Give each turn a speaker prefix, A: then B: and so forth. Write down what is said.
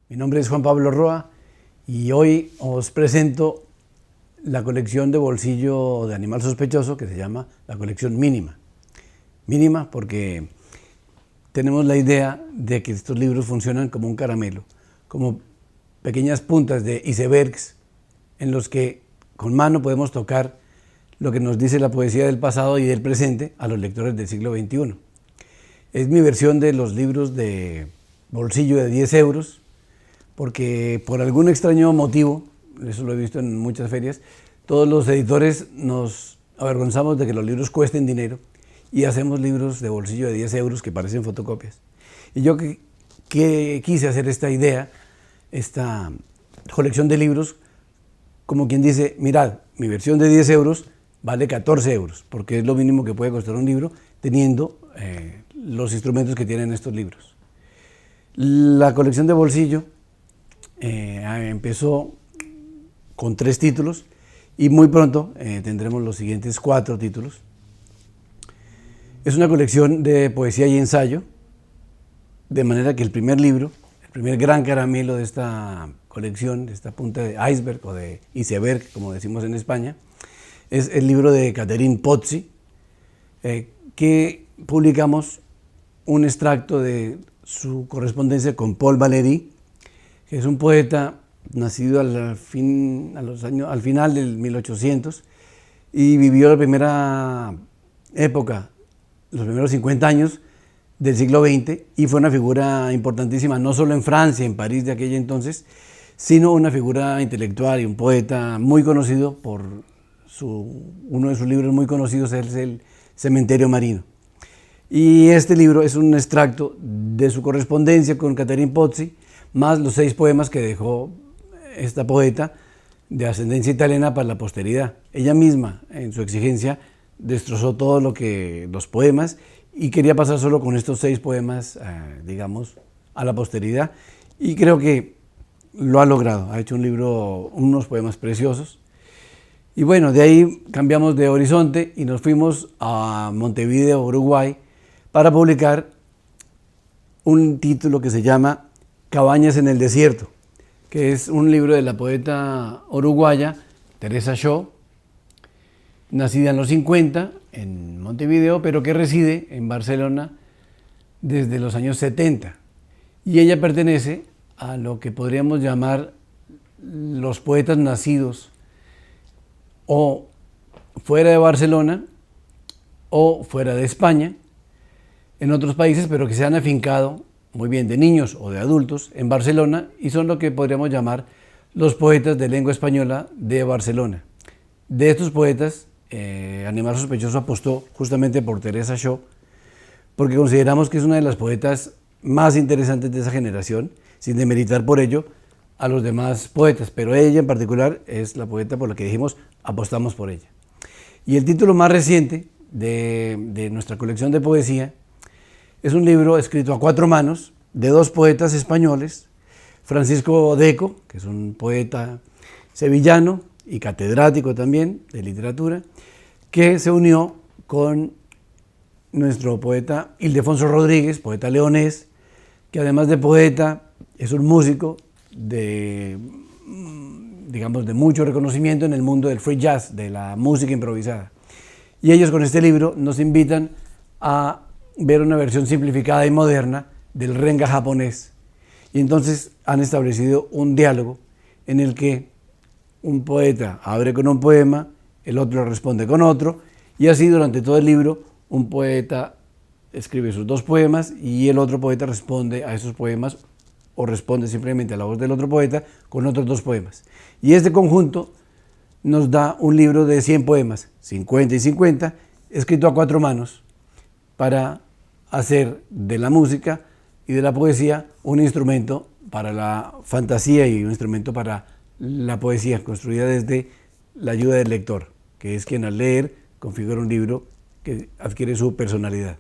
A: Mi nombre es Juan Pablo Roa y hoy os presento la colección de bolsillo de Animal Sospechoso que se llama la colección mínima. Mínima porque tenemos la idea de que estos libros funcionan como un caramelo, como pequeñas puntas de icebergs en los que con mano podemos tocar lo que nos dice la poesía del pasado y del presente a los lectores del siglo XXI. Es mi versión de los libros de bolsillo de 10 euros, porque por algún extraño motivo, eso lo he visto en muchas ferias, todos los editores nos avergonzamos de que los libros cuesten dinero y hacemos libros de bolsillo de 10 euros que parecen fotocopias. Y yo que quise hacer esta idea, esta colección de libros, como quien dice, mirad, mi versión de 10 euros vale 14 euros, porque es lo mínimo que puede costar un libro teniendo los instrumentos que tienen estos libros. La colección de bolsillo empezó con 3 títulos y muy pronto tendremos los siguientes 4 títulos. Es una colección de poesía y ensayo, de manera que el primer libro, el primer gran caramelo de esta colección, de esta punta de iceberg o de iceberg, como decimos en España, es el libro de Catherine Pozzi, que publicamos un extracto de su correspondencia con Paul Valéry, que es un poeta nacido al final del 1800 y vivió la primera época, los primeros 50 años del siglo XX, y fue una figura importantísima no solo en Francia, en París de aquella entonces, sino una figura intelectual y un poeta muy conocido por uno de sus libros muy conocidos es el Cementerio Marino. Y este libro es un extracto de su correspondencia con Catherine Pozzi, más los 6 poemas que dejó esta poeta de ascendencia italiana para la posteridad. Ella misma, en su exigencia, destrozó todo los poemas y quería pasar solo con estos 6 poemas, digamos, a la posteridad, y creo que lo ha logrado. Ha hecho un libro, unos poemas preciosos. Y bueno, de ahí cambiamos de horizonte y nos fuimos a Montevideo, Uruguay, para publicar un título que se llama Cabañas en el desierto, que es un libro de la poeta uruguaya Teresa Shaw, nacida en los 50 en Montevideo, pero que reside en Barcelona desde los años 70. Y ella pertenece a lo que podríamos llamar los poetas nacidos o fuera de Barcelona o fuera de España, en otros países, pero que se han afincado muy bien de niños o de adultos en Barcelona y son lo que podríamos llamar los poetas de lengua española de Barcelona. De estos poetas, Animal Sospechoso apostó justamente por Teresa Shaw, porque consideramos que es una de las poetas más interesantes de esa generación, sin demeritar por ello a los demás poetas, pero ella en particular es la poeta por la que dijimos apostamos por ella. Y el título más reciente de nuestra colección de poesía es un libro escrito a 4 manos de 2 poetas españoles, Francisco Deco, que es un poeta sevillano y catedrático también de literatura, que se unió con nuestro poeta Ildefonso Rodríguez, poeta leonés, que además de poeta es un músico de mucho reconocimiento en el mundo del free jazz, de la música improvisada. Y ellos con este libro nos invitan a ver una versión simplificada y moderna del renga japonés. Y entonces han establecido un diálogo en el que un poeta abre con un poema, el otro responde con otro, y así durante todo el libro un poeta escribe sus 2 poemas y el otro poeta responde a esos poemas o responde simplemente a la voz del otro poeta con otros 2 poemas. Y este conjunto nos da un libro de 100 poemas, 50 y 50, escrito a 4 manos, para hacer de la música y de la poesía un instrumento para la fantasía y un instrumento para la poesía, construida desde la ayuda del lector, que es quien al leer configura un libro que adquiere su personalidad.